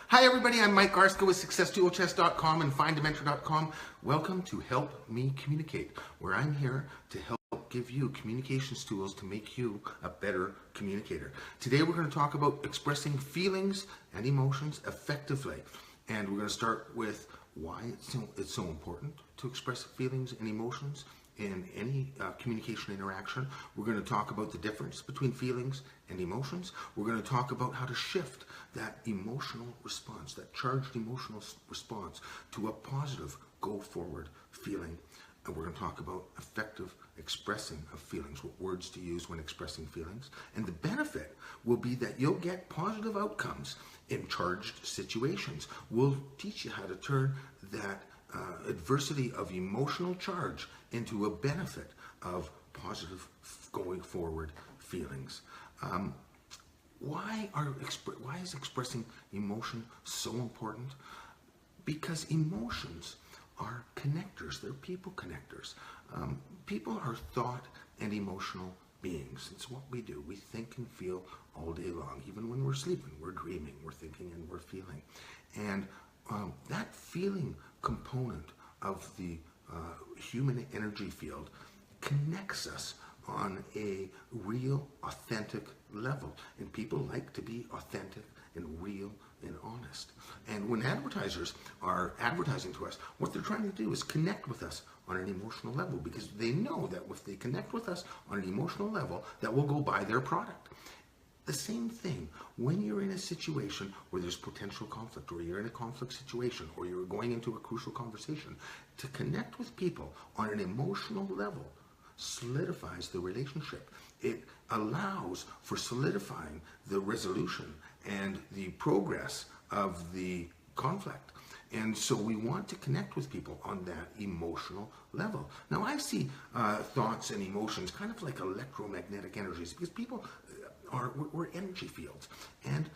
Hi everybody, I'm Mike Garska with SuccessDuoChess.com and FindAMentor.com. Welcome to Help Me Communicate, where I'm here to help give you communications tools to make you a better communicator. Today we're going to talk about expressing feelings and emotions effectively. And we're going to start with why it's so important to express feelings and emotions in any communication interaction. We're going to talk about the difference between feelings and emotions. We're going to talk about how to shift that emotional response, that charged emotional response, to a positive go-forward feeling. And we're going to talk about effective expressing of feelings, what words to use when expressing feelings. And the benefit will be that you'll get positive outcomes in charged situations. We'll teach you how to turn that adversity of emotional charge into a benefit of positive going forward feelings. Why is expressing emotion so important? Because emotions are connectors. They're people connectors. People are thought and emotional beings. It's what we do. We think and feel all day long. Even when we're sleeping, we're dreaming, we're thinking, and we're feeling. And that feeling component of the human energy field connects us on a real, authentic level. And people like to be authentic and real and honest. And when advertisers are advertising to us, what they're trying to do is connect with us on an emotional level, because they know that if they connect with us on an emotional level, that we'll go buy their product. The same thing when you're in a situation where there's potential conflict, or you're in a conflict situation, or you're going into a crucial conversation. To connect with people on an emotional level solidifies the relationship. It allows for solidifying the resolution and the progress of the conflict. And so we want to connect with people on that emotional level. Now I see thoughts and emotions kind of like electromagnetic energies, because people we're energy fields. And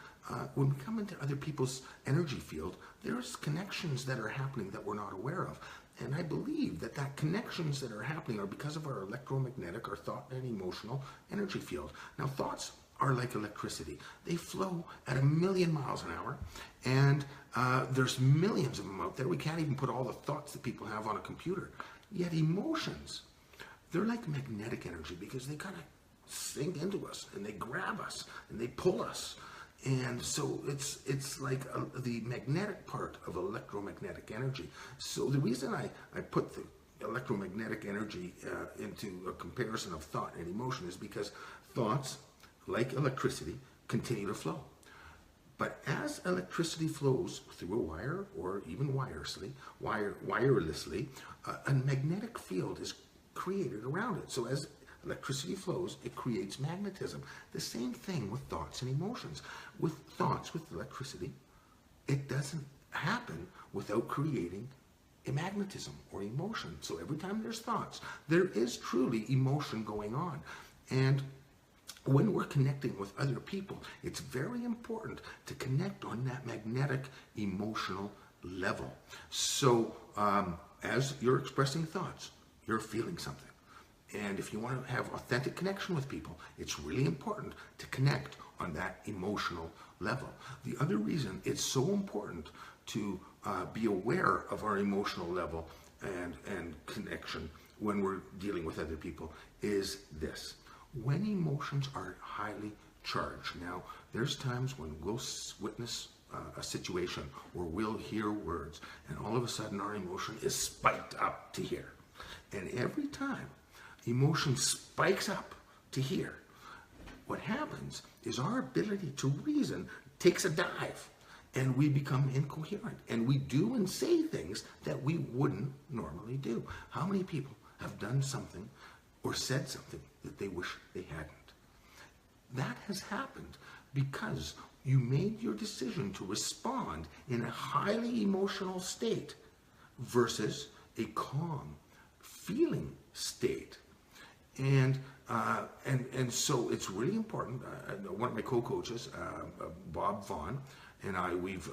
when we come into other people's energy field, there's connections that are happening that we're not aware of. And I believe that connections that are happening are because of our electromagnetic, our thought and emotional energy field. Now thoughts are like electricity. They flow at 1,000,000 miles an hour, and there's millions of them out there. We can't even put all the thoughts that people have on a computer. Yet emotions, they're like magnetic energy, because they kind of sink into us and they grab us and they pull us. And so it's like the magnetic part of electromagnetic energy. So the reason I put the electromagnetic energy into a comparison of thought and emotion is because thoughts, like electricity, continue to flow. But as electricity flows through a wire, or even wirelessly, a magnetic field is created around it. So as electricity flows, it creates magnetism. The same thing with thoughts and emotions. With thoughts, with electricity, it doesn't happen without creating a magnetism or emotion. So every time there's thoughts, there is truly emotion going on. And when we're connecting with other people, it's very important to connect on that magnetic emotional level. So as you're expressing thoughts, you're feeling something. And if you want to have authentic connection with people, it's really important to connect on that emotional level. The other reason it's so important to be aware of our emotional level and connection when we're dealing with other people is this. When emotions are highly charged, now there's times when we'll witness a situation where we'll hear words, and all of a sudden our emotion is spiked up to here. And every time emotion spikes up to here, what happens is our ability to reason takes a dive, and we become incoherent, and we do and say things that we wouldn't normally do. How many people have done something or said something that they wish they hadn't? That has happened because you made your decision to respond in a highly emotional state versus a calm feeling state. And so it's really important. One of my co-coaches, Bob Vaughn, and we've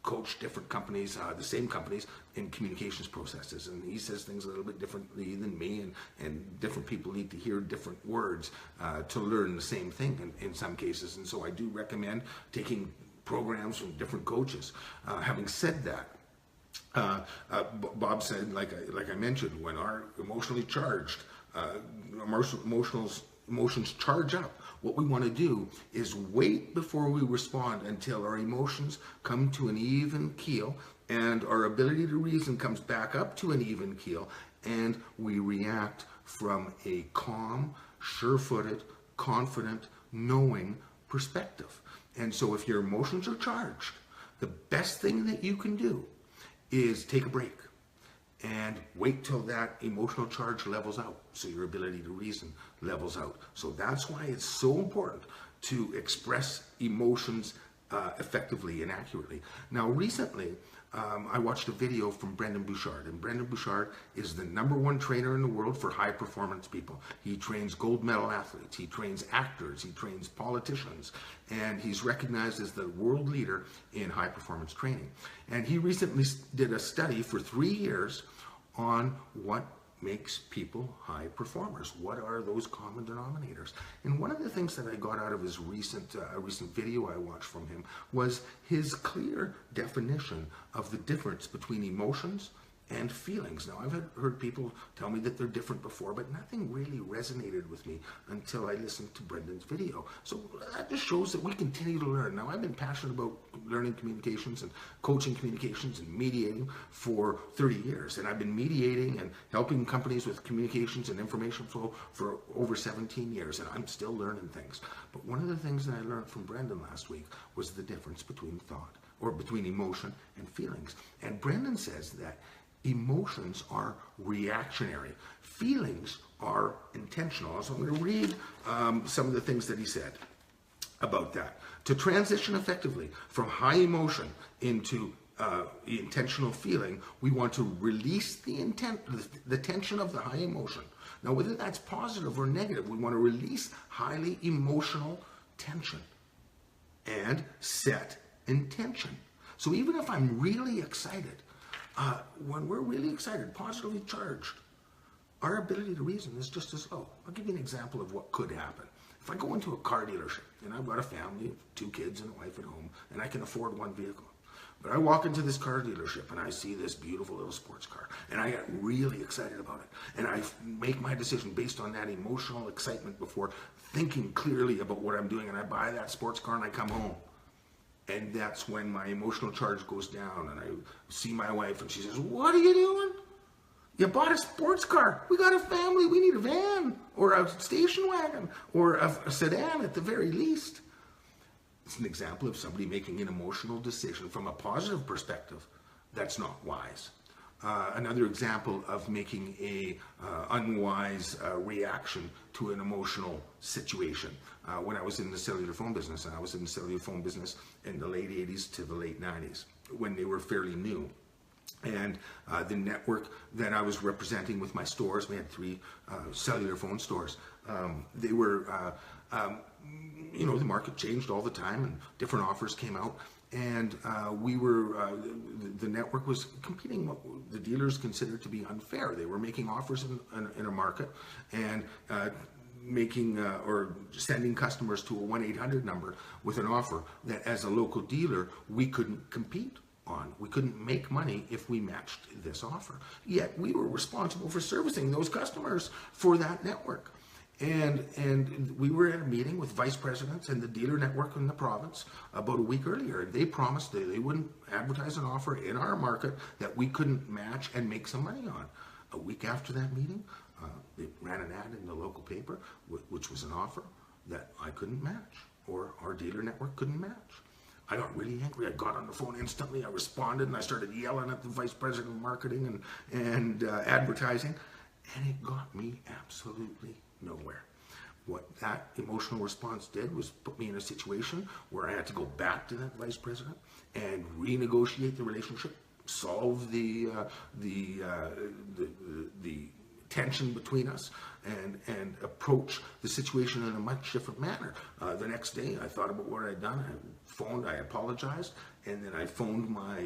coached different companies, the same companies, in communications processes. And he says things a little bit differently than me, and different people need to hear different words to learn the same thing in some cases. And so I do recommend taking programs from different coaches. Having said that, Bob said, like I mentioned, when our emotionally charged, emotions charge up, what we want to do is wait before we respond until our emotions come to an even keel and our ability to reason comes back up to an even keel, and we react from a calm, sure-footed, confident, knowing perspective. And so if your emotions are charged, the best thing that you can do is take a break and wait till that emotional charge levels out, so your ability to reason levels out. So that's why it's so important to express emotions effectively and accurately. Now, recently, I watched a video from Brendan Bouchard, and Brendan Bouchard is the #1 trainer in the world for high performance people. He trains gold medal athletes, he trains actors, he trains politicians, and he's recognized as the world leader in high performance training. And he recently did a study for 3 years on what makes people high performers. What are those common denominators? And one of the things that I got out of his recent video I watched from him was his clear definition of the difference between emotions and feelings. Now, I've heard people tell me that they're different before, but nothing really resonated with me until I listened to Brendan's video. So that just shows that we continue to learn. Now, I've been passionate about learning communications and coaching communications and mediating for 30 years. And I've been mediating and helping companies with communications and information flow for over 17 years. And I'm still learning things. But one of the things that I learned from Brendan last week was the difference between thought, or between emotion and feelings. And Brendan says that emotions are reactionary. Feelings are intentional. So I'm going to read some of the things that he said about that. To transition effectively from high emotion into intentional feeling, we want to release the tension of the high emotion. Now, whether that's positive or negative, we want to release highly emotional tension and set intention. So even if I'm really excited, when we're really excited, positively charged, our ability to reason is just as low. I'll give you an example of what could happen. If I go into a car dealership and I've got a family, 2 kids and a wife at home, and I can afford 1 vehicle, but I walk into this car dealership and I see this beautiful little sports car and I get really excited about it, and I make my decision based on that emotional excitement before thinking clearly about what I'm doing, and I buy that sports car and I come home. And that's when my emotional charge goes down, and I see my wife and she says, "What are you doing? You bought a sports car. We got a family. We need a van or a station wagon or a sedan at the very least." It's an example of somebody making an emotional decision from a positive perspective. That's not wise. Another example of making a unwise reaction to an emotional situation. When I was in the cellular phone business, and I was in the cellular phone business in the late 80s to the late 90s, when they were fairly new. And the network that I was representing with my stores, we had 3 cellular phone stores. They were, the market changed all the time and different offers came out. And the network was competing what the dealers considered to be unfair. They were making offers in a market and making or sending customers to a 1-800 number with an offer that as a local dealer we couldn't compete on. We couldn't make money if we matched this offer. Yet we were responsible for servicing those customers for that network. And we were at a meeting with vice presidents and the dealer network in the province about a week earlier. They promised that they wouldn't advertise an offer in our market that we couldn't match and make some money on. A week after that meeting, they ran an ad in the local paper, which was an offer that I couldn't match, or our dealer network couldn't match. I got really angry. I got on the phone instantly. I responded and I started yelling at the vice president of marketing and advertising, and it got me absolutely nowhere. What that emotional response did was put me in a situation where I had to go back to that vice president and renegotiate the relationship, solve the tension between us, and approach the situation in a much different manner. The next day, I thought about what I'd done. I apologized, and then I phoned my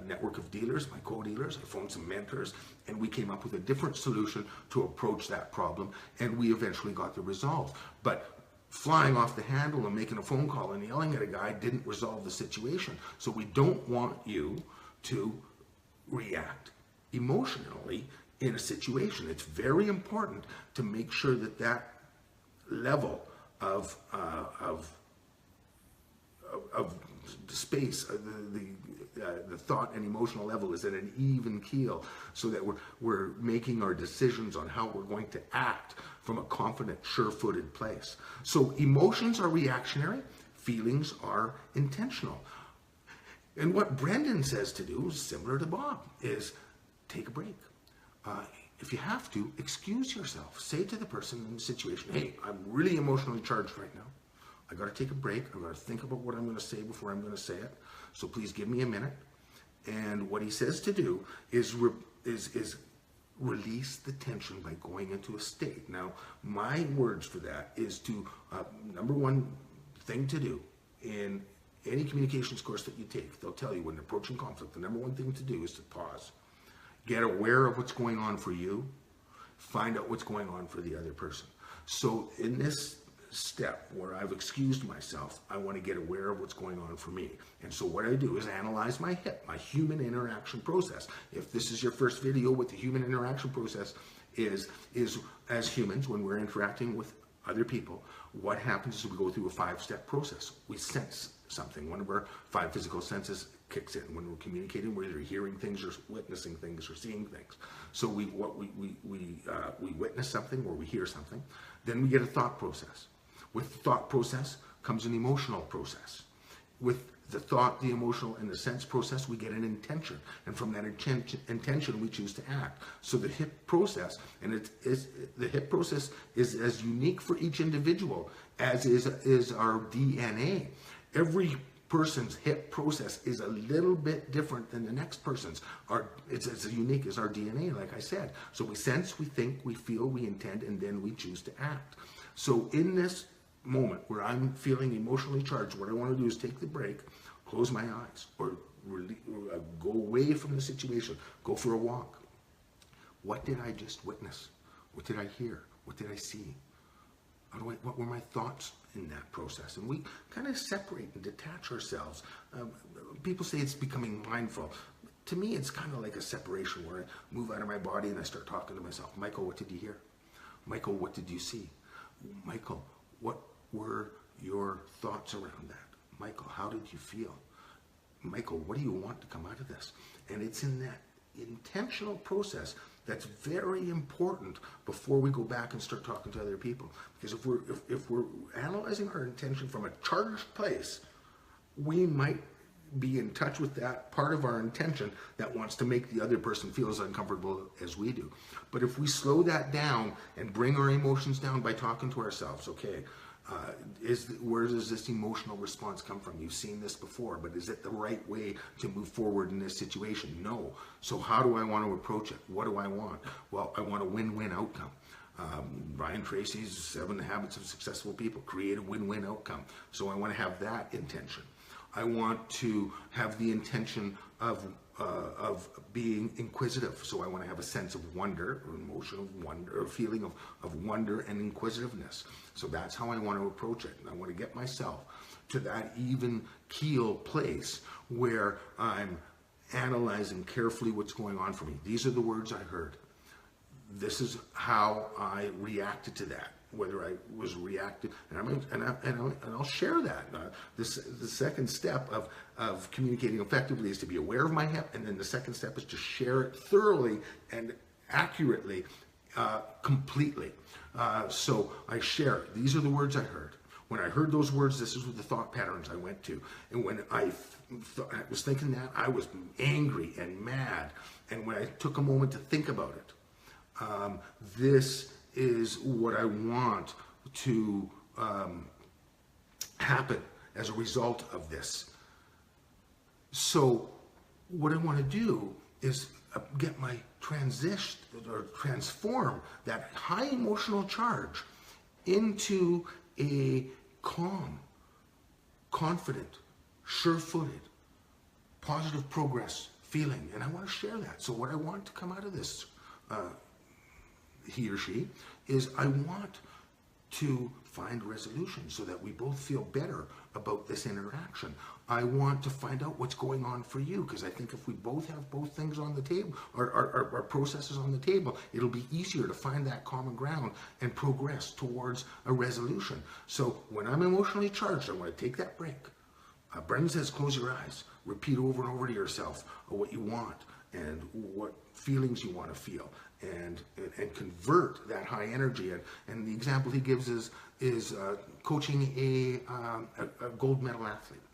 network of dealers, my co-dealers. I phoned some mentors, and we came up with a different solution to approach that problem, and we eventually got the resolve. But flying off the handle and making a phone call and yelling at a guy didn't resolve the situation. So we don't want you to react emotionally in a situation. It's very important to make sure that that level of space, the thought and emotional level is at an even keel, so that we're making our decisions on how we're going to act from a confident, sure-footed place. So emotions are reactionary, feelings are intentional. And what Brendan says to do is similar to Bob, is take a break. If you have to, excuse yourself. Say to the person in the situation, hey, I'm really emotionally charged right now. I got to take a break. I've got to think about what I'm going to say before I'm going to say it. So please give me a minute. And what he says to do is release the tension by going into a state. Now, my words for that is to, number one thing to do in any communications course that you take, they'll tell you when approaching conflict, the number one thing to do is to pause. Get aware of what's going on for you. Find out what's going on for the other person. So in this step where I've excused myself, I want to get aware of what's going on for me. And so what I do is analyze my HIP, my human interaction process. If this is your first video, what the human interaction process is as humans, when we're interacting with other people, what happens is we go through a 5-step process. We sense something. One of our 5 physical senses kicks in when we're communicating. We're either hearing things or witnessing things or seeing things. So we witness something or we hear something. Then we get a thought process. With the thought process comes an emotional process. With the thought, the emotional, and the sense process, we get an intention. And from that intention, we choose to act. So the HIP process, and the HIP process is as unique for each individual as is our DNA. Every person's HIP process is a little bit different than the next person's. It's as unique as our DNA, like I said. So we sense, we think, we feel, we intend, and then we choose to act. So in this moment where I'm feeling emotionally charged, what I want to do is take the break, close my eyes, or go away from the situation, go for a walk. What did I just witness? What did I hear? What did I see? What were my thoughts in that process? And we kind of separate and detach ourselves. People say it's becoming mindful. To me, it's kind of like a separation where I move out of my body and I start talking to myself. Michael, what did you hear? Michael, what did you see? Michael, what were your thoughts around that? Michael, how did you feel? Michael, what do you want to come out of this? And it's in that intentional process that's very important before we go back and start talking to other people. Because if we're analyzing our intention from a charged place, we might be in touch with that part of our intention that wants to make the other person feel as uncomfortable as we do. But if we slow that down and bring our emotions down by talking to ourselves, okay, where does this emotional response come from? You've seen this before, but is it the right way to move forward in this situation? No. So how do I want to approach it? What do I want? Well, I want a win-win outcome. Brian Tracy's 7 Habits of Successful People, create a win-win outcome. So I want to have that intention. I want to have the intention of being inquisitive. So I want to have a sense of wonder, or emotion of wonder, or feeling of wonder and inquisitiveness. So that's how I want to approach it. And I want to get myself to that even keel place where I'm analyzing carefully what's going on for me. These are the words I heard. This is how I reacted to that. Whether I was reactive, and I'll share that. The second step of communicating effectively is to be aware of my HIP, and then the second step is to share it thoroughly and accurately, completely. So I share it. These are the words I heard. When I heard those words, this is the thought patterns I went to. And when I was thinking that, I was angry and mad. And when I took a moment to think about it, this is what I want to happen as a result of this. So what I want to do is get my transform that high emotional charge into a calm, confident, sure-footed, positive progress feeling. And I want to share that. So what I want to come out of this he or she, is I want to find resolution so that we both feel better about this interaction. I want to find out what's going on for you, because I think if we both have both things on the table, our processes on the table, it'll be easier to find that common ground and progress towards a resolution. So when I'm emotionally charged, I want to take that break. Brendan says, close your eyes. Repeat over and over to yourself what you want and what feelings you want to feel, and convert that high energy. And the example he gives is coaching a gold medal athlete,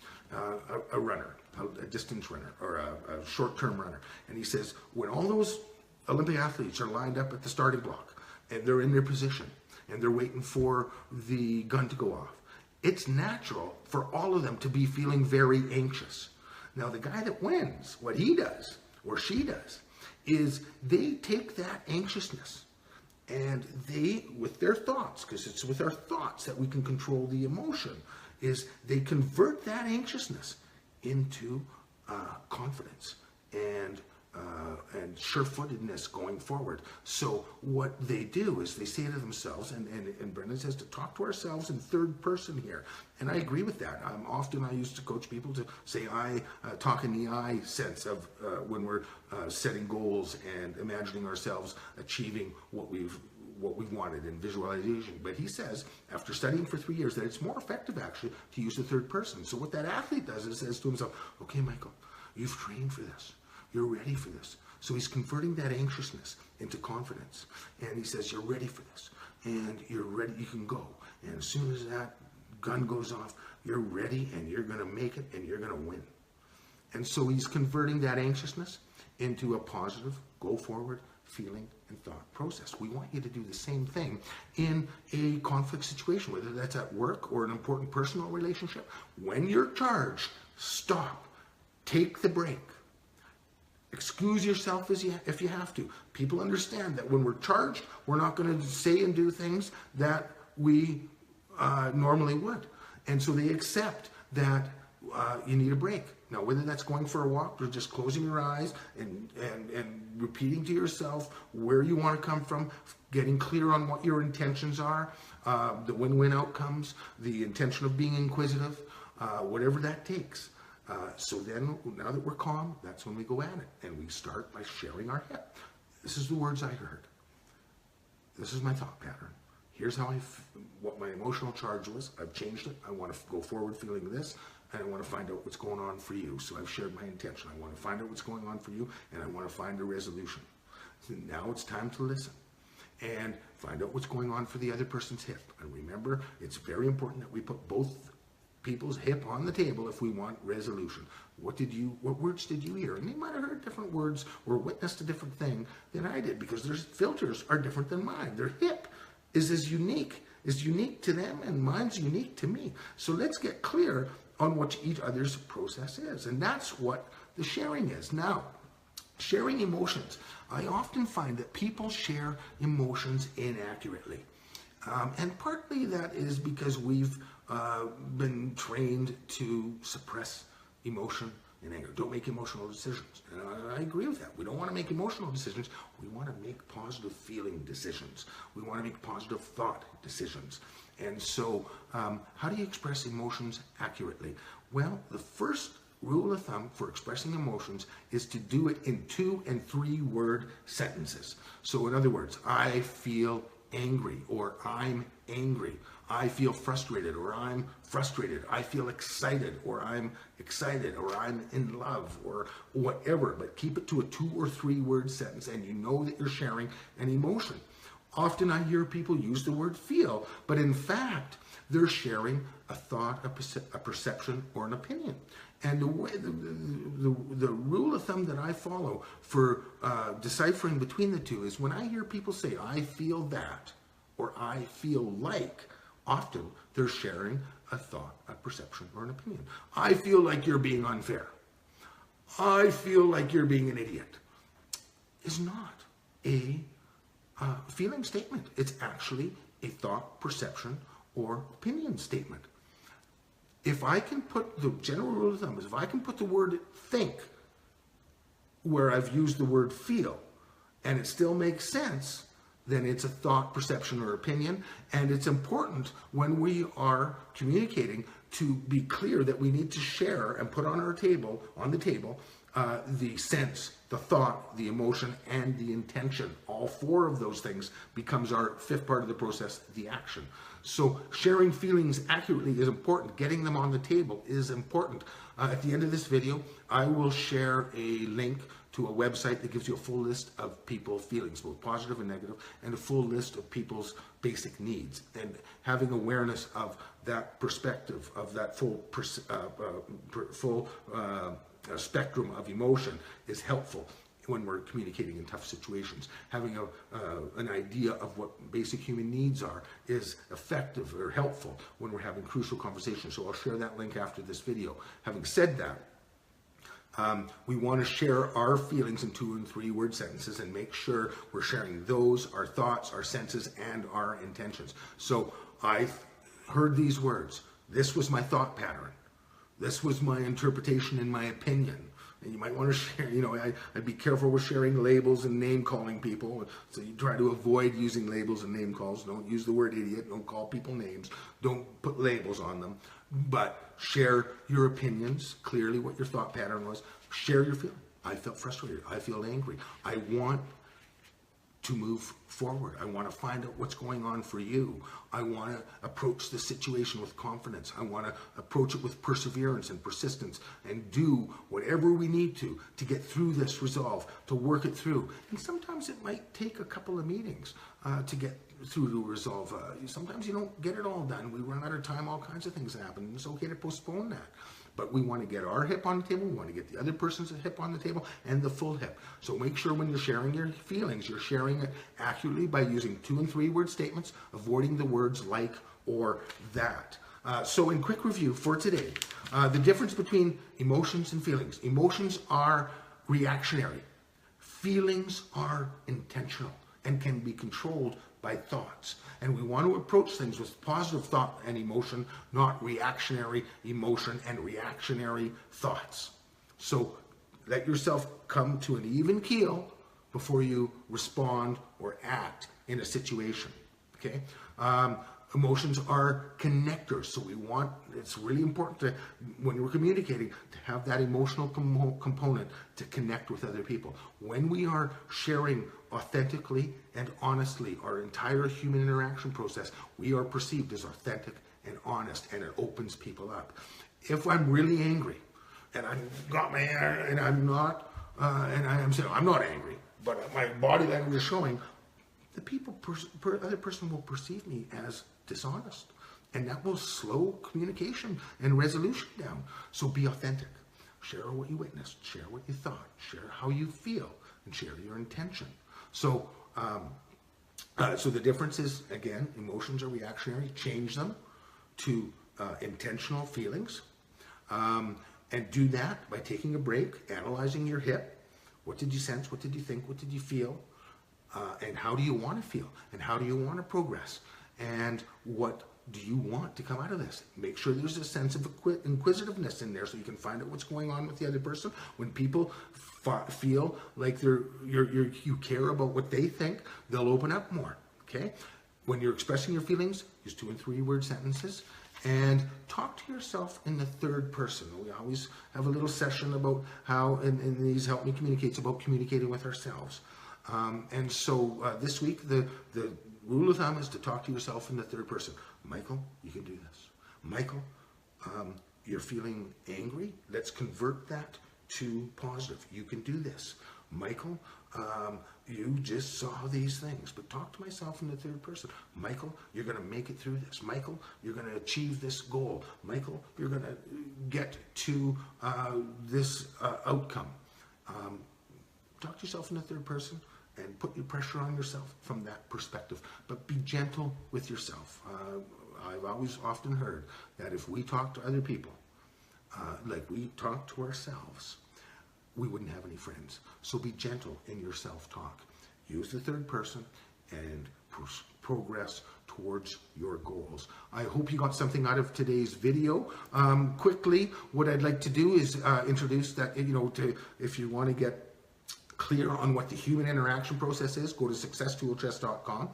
a runner, a distance runner, or a short-term runner. And he says, when all those Olympic athletes are lined up at the starting block and they're in their position and they're waiting for the gun to go off, it's natural for all of them to be feeling very anxious. Now, the guy that wins, what he does, or she does, is they take that anxiousness and they, with their thoughts, because it's with our thoughts that we can control the emotion, is they convert that anxiousness into confidence and sure-footedness going forward. So what they do is they say to themselves, and Brendan says to talk to ourselves in third person here, and I agree with that. Often I used to coach people to say talk in the I sense of when we're setting goals and imagining ourselves achieving what we wanted in visualization. But he says, after studying for 3 years, that it's more effective actually to use the third person. So what that athlete does is says to himself, okay, Michael, you've trained for this. You're ready for this. So he's converting that anxiousness into confidence. And he says, you're ready for this. And you're ready, you can go. And as soon as that gun goes off, you're ready and you're going to make it and you're going to win. And so he's converting that anxiousness into a positive, go forward feeling and thought process. We want you to do the same thing in a conflict situation, whether that's at work or an important personal relationship. When you're charged, stop. Take the break. Excuse yourself if you have to. People understand that when we're charged, we're not going to say and do things that we normally would. And so they accept that you need a break. Now, whether that's going for a walk or just closing your eyes and repeating to yourself where you want to come from, getting clear on what your intentions are, the win-win outcomes, the intention of being inquisitive, whatever that takes. So then, now that we're calm, that's when we go at it. And we start by sharing our hip. This is the words I heard. This is my thought pattern. Here's how what my emotional charge was. I've changed it. I want to go forward feeling this, and I want to find out what's going on for you. So I've shared my intention. I want to find out what's going on for you, and I want to find a resolution. So now it's time to listen and find out what's going on for the other person's hip. And remember, it's very important that we put both people's hip on the table if we want resolution. What words did you hear? And they might have heard different words or witnessed a different thing than I did, because their filters are different than mine. Their hip is unique to them, and mine's unique to me. So let's get clear on what each other's process is. And that's what the sharing is. Now, sharing emotions. I often find that people share emotions inaccurately. And partly that is because we've been trained to suppress emotion and anger. Don't make emotional decisions. And I agree with that. We don't want to make emotional decisions. We want to make positive feeling decisions. We want to make positive thought decisions. And so how do you express emotions accurately? Well, the first rule of thumb for expressing emotions is to do it in 2- and 3-word sentences. So in other words, I feel angry, or I'm angry. I feel frustrated, or I'm frustrated. I feel excited, or I'm excited, or I'm in love, or whatever. But keep it to a 2- or 3-word sentence, and you know that you're sharing an emotion. Often I hear people use the word feel, but in fact, they're sharing a thought, a perception, or an opinion. And the way the rule of thumb that I follow for deciphering between the two is when I hear people say, I feel that, or I feel like, often they're sharing a thought, a perception, or an opinion. I feel like you're being unfair. I feel like you're being an idiot. Is not a feeling statement. It's actually a thought, perception, or opinion statement. If I can put, the general rule of thumb is if I can put the word think where I've used the word feel and it still makes sense, then it's a thought, perception, or opinion. And it's important when we are communicating to be clear that we need to share and put on the table, the sense, the thought, the emotion, and the intention. All four of those things becomes our fifth part of the process, the action. So sharing feelings accurately is important. Getting them on the table is important. At the end of this video, I will share a link to a website that gives you a full list of people's feelings, both positive and negative, and a full list of people's basic needs. And having awareness of that perspective, of that full spectrum of emotion is helpful when we're communicating in tough situations. Having an idea of what basic human needs are is effective or helpful when we're having crucial conversations. So I'll share that link after this video. Having said that, we want to share our feelings in 2 and 3 word sentences and make sure we're sharing those, our thoughts, our senses, and our intentions. So I heard these words. This was my thought pattern. This was my interpretation and my opinion. And you might want to share, I'd be careful with sharing labels and name calling people. So you try to avoid using labels and name calls. Don't use the word idiot. Don't call people names. Don't put labels on them. But share your opinions, clearly what your thought pattern was. Share your feeling. I felt frustrated. I feel angry. I want to move forward. I want to find out what's going on for you. I want to approach the situation with confidence. I want to approach it with perseverance and persistence and do whatever we need to get through this resolve, to work it through. And sometimes it might take a couple of meetings to get through to resolve. Sometimes you don't get it all done. We run out of time, all kinds of things happen. It's okay to postpone that. But we want to get our hip on the table, we want to get the other person's hip on the table, and the full hip. So make sure when you're sharing your feelings, you're sharing it accurately by using 2 and 3 word statements, avoiding the words like or that. So in quick review for today, the difference between emotions and feelings. Emotions are reactionary. Feelings are intentional and can be controlled by thoughts. And we want to approach things with positive thought and emotion, not reactionary emotion and reactionary thoughts. So let yourself come to an even keel before you respond or act in a situation. Okay? Emotions are connectors. So it's really important to, when we're communicating, to have that emotional component to connect with other people. When we are sharing authentically and honestly our entire human interaction process, we are perceived as authentic and honest, and it opens people up. If I'm really angry and I've got my hair and I'm not, I'm not angry, but my body language is showing, the other person will perceive me as dishonest, and that will slow communication and resolution down. So be authentic. Share what you witnessed, share what you thought, share how you feel, and share your intention. So, so the difference is, again, emotions are reactionary. Change them to intentional feelings, and do that by taking a break, analyzing your hip. What did you sense? What did you think? What did you feel? And how do you want to feel? And how do you want to progress? And what do you want to come out of this? Make sure there's a sense of inquisitiveness in there so you can find out what's going on with the other person. When people feel like you care about what they think, they'll open up more, okay? When you're expressing your feelings, use 2 and 3 word sentences, and talk to yourself in the third person. We always have a little session about how, and these help me communicate, it's about communicating with ourselves. And so this week, the rule of thumb is to talk to yourself in the third person. Michael, you can do this. Michael, you're feeling angry. Let's convert that to positive. You can do this. Michael, you just saw these things, but talk to myself in the third person. Michael, you're going to make it through this. Michael, you're going to achieve this goal. Michael, you're going to get to this outcome. Talk to yourself in the third person and put your pressure on yourself from that perspective. But be gentle with yourself. I've always often heard that if we talk to other people like we talk to ourselves, we wouldn't have any friends. So be gentle in your self-talk. Use the third person and progress towards your goals. I hope you got something out of today's video. Quickly, what I'd like to do is introduce that, if you want to get clear on what the human interaction process is, go to successtoolchest.com.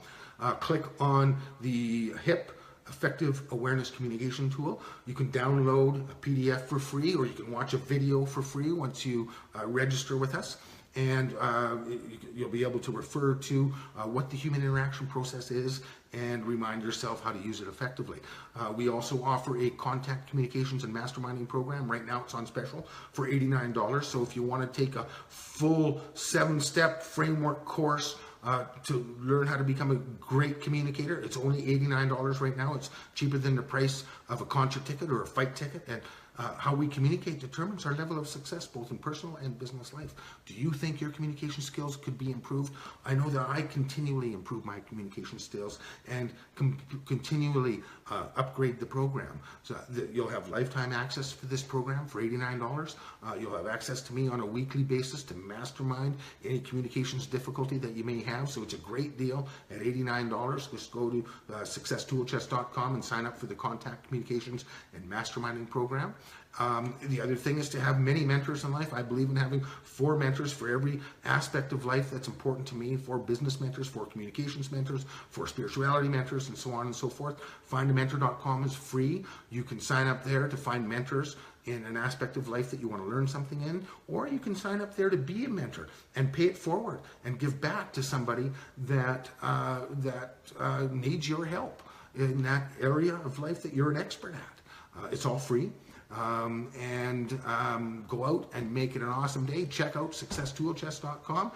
Click on the HIP, Effective Awareness Communication Tool. You can download a PDF for free, or you can watch a video for free once you register with us. And you'll be able to refer to what the human interaction process is and remind yourself how to use it effectively. We also offer a contact communications and masterminding program. Right now it's on special for $89. So if you want to take a full 7-step framework course to learn how to become a great communicator, it's only $89 right now. It's cheaper than the price of a concert ticket or a fight ticket. And how we communicate determines our level of success, both in personal and business life. Do you think your communication skills could be improved? I know that I continually improve my communication skills and continually upgrade the program. So that you'll have lifetime access to this program for $89. You'll have access to me on a weekly basis to mastermind any communications difficulty that you may have. So it's a great deal at $89. Just go to successtoolchest.com and sign up for the contact communications and masterminding program. The other thing is to have many mentors in life. I believe in having 4 mentors for every aspect of life that's important to me, 4 business mentors, 4 communications mentors, 4 spirituality mentors, and so on and so forth. Findamentor.com is free. You can sign up there to find mentors in an aspect of life that you want to learn something in, or you can sign up there to be a mentor and pay it forward and give back to somebody that needs your help in that area of life that you're an expert at. It's all free. Go out and make it an awesome day. Check out successtoolchest.com.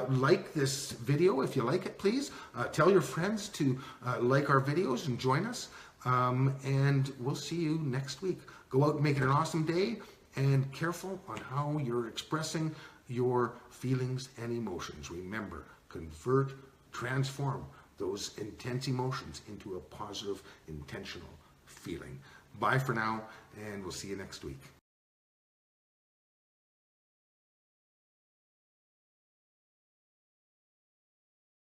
Like this video if you like it, please. Tell your friends to like our videos and join us. And we'll see you next week. Go out and make it an awesome day, and careful on how you're expressing your feelings and emotions. Remember, convert, transform those intense emotions into a positive, intentional feeling. Bye for now, and we'll see you next week.